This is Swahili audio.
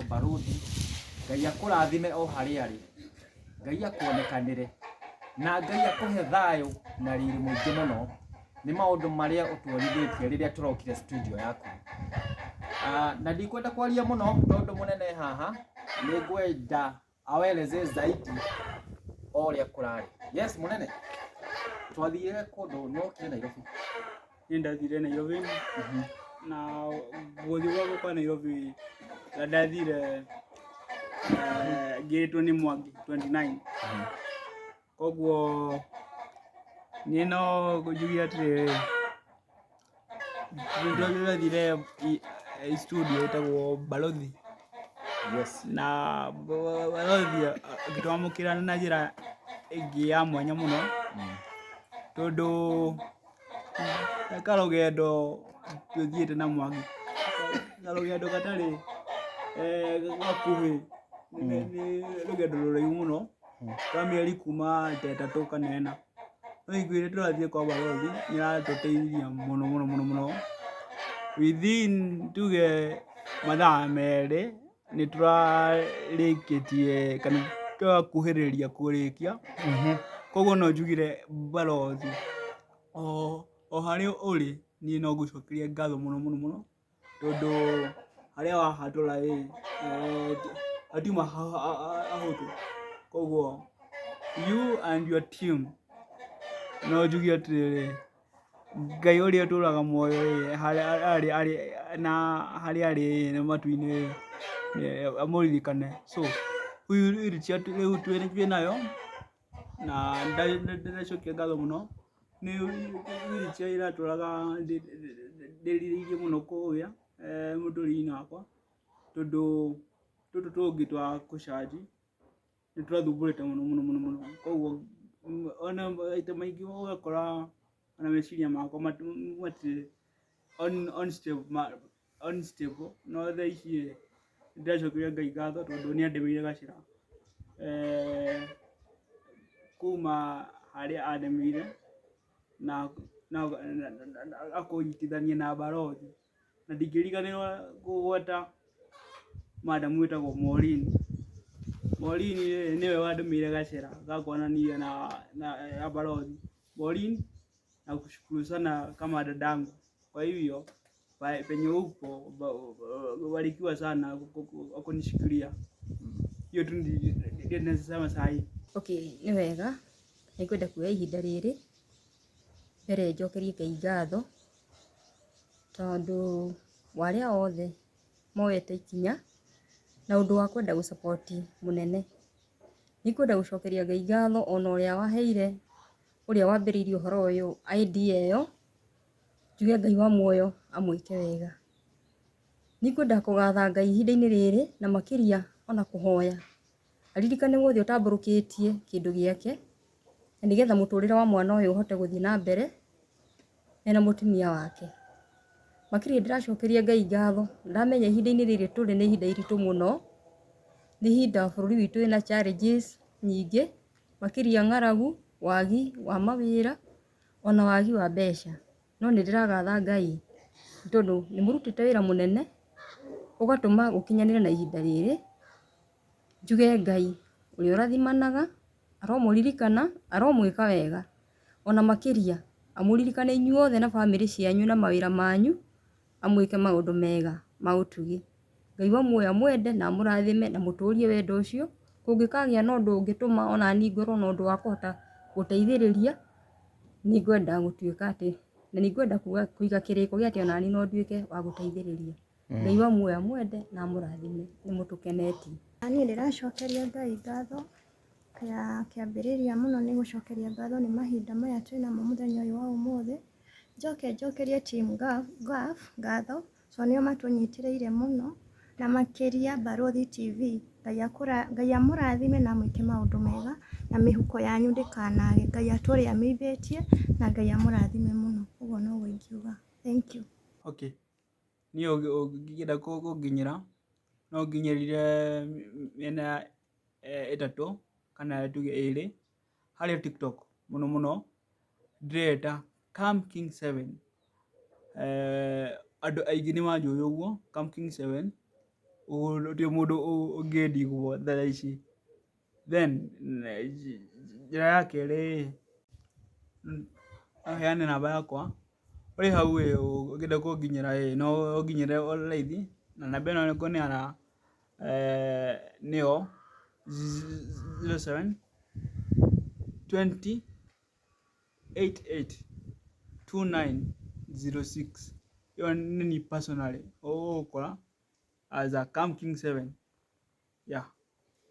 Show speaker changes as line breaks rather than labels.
baruthi Ngai akũrathime o harĩa arĩ Ngai akuonekanĩre na Ngai akuhe thayũ na riri mũingĩ mũno nĩ maũndũ marĩa ũtũarithĩtie rĩrĩa tũrokire studio yaku na ndikwenda kwaria mũno tondũ mũnene haha nĩngwenda aweleze zaidi ũrĩa kũrarĩ yes mũnene twathire kũndũ nokire Nairobi
ndathire Nairobi na gũthiĩ kwa Nairobi ndathire gate ni Mwangi 29 koguo niĩ no ngũjugia atĩrĩrĩ ndathire studio ĩtagwo Barothi
yes
na Barothi agĩtwamũkĩra na njĩra ĩngĩ ya mwanya mũno tondũ karũgendo tũthiĩte na Mwangi karũgendo gatarĩ gakuhĩ nĩ rũgendo rũraihu mũno kwa mĩeri kuma 3 kana 4 no iguĩre tũrathiĩ kwa Barothi nĩratũteithia mũno within tuge mathaa merĩ nĩtũrarĩkĩtie kana tũrakuhĩrĩria kũrĩkia koguo no njugire Barothi o harĩa ũrĩ niĩ no ngũcokeria ngatho mũno tondũ harĩa wahatũra hatiuma hahũthũ koguo you and your team no njugie atĩrĩrĩ Ngai ũrĩa ũtũraga muoyo harĩa arĩ na matu-inĩ amũririkane so rĩu twĩ nayo na ndacokia ngatho mũno nĩ wheelchair iratũraga ndĩrirĩirie mũno kũũya mũtũrĩre-inĩ wakwa tondũ tũtũ tũngĩ twa kũcanji nĩtũrathumbũrĩte mũno koguo ona maita maingĩ ũgakora ona meciria makwa matirĩ unstable no thaa ici ndĩracokeria Ngai ngatho tondũ nĩandemeire gacĩra kuma harĩa andemeire na akũnyitithania na Barothi na ndingĩriganĩrwo kũgweta madam wĩtagwo Maureen nĩwe wandemeire gacĩra gakwanania na Barothi Maureen na kushukuru sana kama dadangu kwa hivyo penye upo barikiwa sana kunishikilia hiyo tu ndio nasema sahi.
Okay, nĩ wega nĩngwenda kuoya ihinda rĩrĩ mbere njokerie Ngai ngatho tondũ warĩa othe moete ikinya na ũndũ wa kwenda gũsupport Munene nĩngwenda gũcokeria Ngai ngatho ona ũrĩa waheire ũrĩa wambĩrĩirie ũhoro ũyũ idea ĩyo njuge Ngai wa muoyo amwĩke wega nĩngwenda kũgatha Ngai ihinda-inĩ rĩrĩ na makĩria ona kũhoya aririkane wothe ũtambũrũkĩtie kĩndũ gĩake na nĩgetha mũtũrĩre wa mwana ũyũ ũhote gũthiĩ na mbere na mũtumia wake makĩria ndĩracokeria Ngai ngatho ndamenya ihinda-inĩ rĩrĩ tũrĩ nĩ ihinda iritũ mũno nĩ ihinda bũrũri witũ wĩna challenges nyingĩ makĩria ng'aragu wagi wa mawĩra ona wagi wa mbeca no nĩndĩragatha Ngai tondũ nĩmũrutĩte wĩra mũnene ũgatũma gũkinyanĩre na ihinda rĩrĩ njuge Ngai ũrĩa ũrathimanaga aromũririkana aromwĩka wega ona makĩria amũririkane inyuothe na bamĩrĩ cianyu na mawĩra manyu amwĩke maũndũ mega ma ũtugi Ngai wa muoyo amwende na amũrathime na mũtũrie wendo ũcio kũngĩkagĩa na ũndũ ũngĩtũma ona niĩ ngorwo na ũndũ wa kũhota gũteithĩrĩria nĩngwenda gũtuĩka atĩ na nĩngwenda kũiga kĩrĩko gĩa atĩ ona niĩ no nduĩke wa gũteithĩrĩria Ngai wa muoyo amwende na amũrathime nĩmũtũkenetie.
Niĩ ndĩracokeria Ngai ngatho kĩambĩrĩria mũno nĩ gũcokeria ngatho nĩ mahinda maya twĩnamo mũthenya ũyũ wa ũmũthĩ njokerie team gaf ngatho so nĩo matũnyitĩrĩire mũno na makĩria Barothi TV Ngai amũrathime na mwĩke maũndũ mega na mĩhuko yanyu ndĩkanage Ngai atũre amĩithĩtie na Ngai amũrathime mũno ũguo no ingiuga thank you.
Okay niĩ ũngĩenda kũnginyĩra no nginyĩrire mĩena ĩtatũ kana tuge 2 harĩa TikTok mũno ndĩreta Come King 7 andũ aingĩ nĩ manjũĩ ũguo Come King 7 utie mundu ungiendigwo thaa ici. Then njĩra ya kerĩ no heane namba yakwa, ũrĩ hau ũngĩenda kũnginyĩra no ũnginyĩre o raithi, na namba ĩno ngũneana nĩyo 07 20 88 2906. Hiyo ni personally ũgũkora as a Cam King 7. Yeah.